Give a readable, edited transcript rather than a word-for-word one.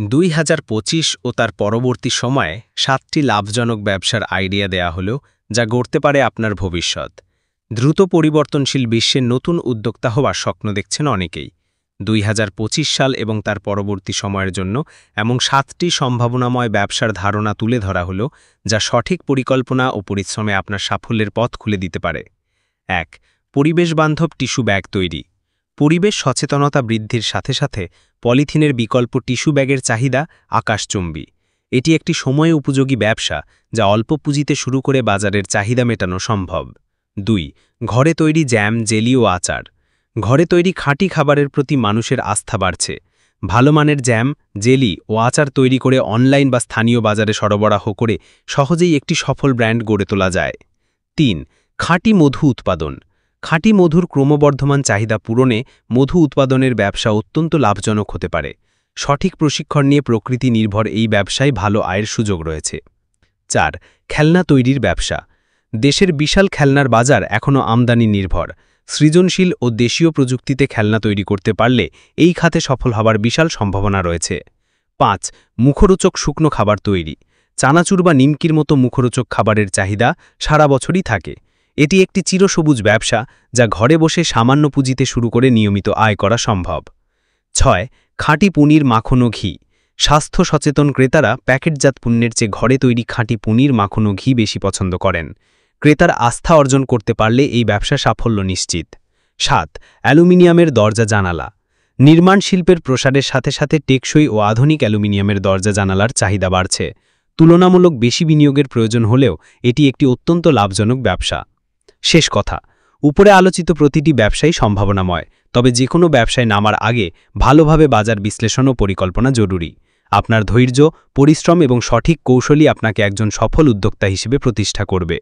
2025 ও তার পরবর্তী সময়ে 7টি লাভজনক ব্যবসার আইডিয়া দেয়া হলো যা গড়তে পারে আপনার ভবিষ্যৎ। দ্রুত পরিবর্তনশীল বিশ্বের নতুন উদ্যোক্তা হওয়ার স্বপ্ন দেখছেন অনেকেই। 2025 সাল এবং তার পরবর্তী সময়ের জন্য এমন 7টি সম্ভাবনাময় ব্যবসার ধারণা তুলে ধরা হলো যা সঠিক পরিকল্পনা ও পরিশ্রমে আপনার সাফল্যের পথ খুলে দিতে পারে। 1. পরিবেশবান্ধব টিস্যু ব্যাগ তৈরি। পরিবেশ সচেতনতা বৃদ্ধির সাথে সাথে পলিথিনের বিকল্প টিস্যু ব্যাগের চাহিদা আকাশচুম্বী। এটি একটি সময় উপযোগী ব্যবসা যা অল্প পুঁজিতে শুরু করে বাজারের চাহিদা মেটানো সম্ভব। 2. ঘরে তৈরি জ্যাম, জেলি ও আচার। ঘরে তৈরি খাঁটি খাবারের প্রতি মানুষের আস্থা বাড়ছে। ভালো মানের জ্যাম, জেলি ও আচার তৈরি করে অনলাইন বা স্থানীয় বাজারে সরবরাহ করে সহজেই একটি সফল ব্র্যান্ড গড়ে তোলা যায়। 3. খাঁটি মধু উৎপাদন। খাঁটি মধুর ক্রমবর্ধমান চাহিদা পূরণে মধু উৎপাদনের ব্যবসা অত্যন্ত লাভজনক হতে পারে। সঠিক প্রশিক্ষণ নিয়ে প্রকৃতি নির্ভর এই ব্যবসায় ভালো আয়ের সুযোগ রয়েছে। 4. খেলনা তৈরির ব্যবসা। দেশের বিশাল খেলনার বাজার এখনও আমদানি নির্ভর। সৃজনশীল ও দেশীয় প্রযুক্তিতে খেলনা তৈরি করতে পারলে এই খাতে সফল হবার বিশাল সম্ভাবনা রয়েছে। 5. মুখরোচক শুকনো খাবার তৈরি। চানাচুর বা নিমকির মতো মুখরোচক খাবারের চাহিদা সারা বছরই থাকে। এটি একটি চিরসবুজ ব্যবসা যা ঘরে বসে সামান্য পুঁজিতে শুরু করে নিয়মিত আয় করা সম্ভব। 6. খাঁটি পনির, মাখন ও ঘি। স্বাস্থ্য সচেতন ক্রেতারা প্যাকেটজাত পণ্যের চেয়ে ঘরে তৈরি খাঁটি পনির, মাখন ও ঘি বেশি পছন্দ করেন। ক্রেতার আস্থা অর্জন করতে পারলে এই ব্যবসা সাফল্য নিশ্চিত। 7. অ্যালুমিনিয়ামের দরজা জানালা। নির্মাণ শিল্পের প্রসারের সাথে সাথে টেকসই ও আধুনিক অ্যালুমিনিয়ামের দরজা জানালার চাহিদা বাড়ছে। তুলনামূলক বেশি বিনিয়োগের প্রয়োজন হলেও এটি একটি অত্যন্ত লাভজনক ব্যবসা। শেষ কথা, উপরে আলোচিত প্রতিটি ব্যবসাই সম্ভাবনাময়, তবে যে কোনো ব্যবসায় নামার আগে ভালোভাবে বাজার বিশ্লেষণ ও পরিকল্পনা জরুরি। আপনার ধৈর্য, পরিশ্রম এবং সঠিক কৌশলই আপনাকে একজন সফল উদ্যোক্তা হিসেবে প্রতিষ্ঠা করবে।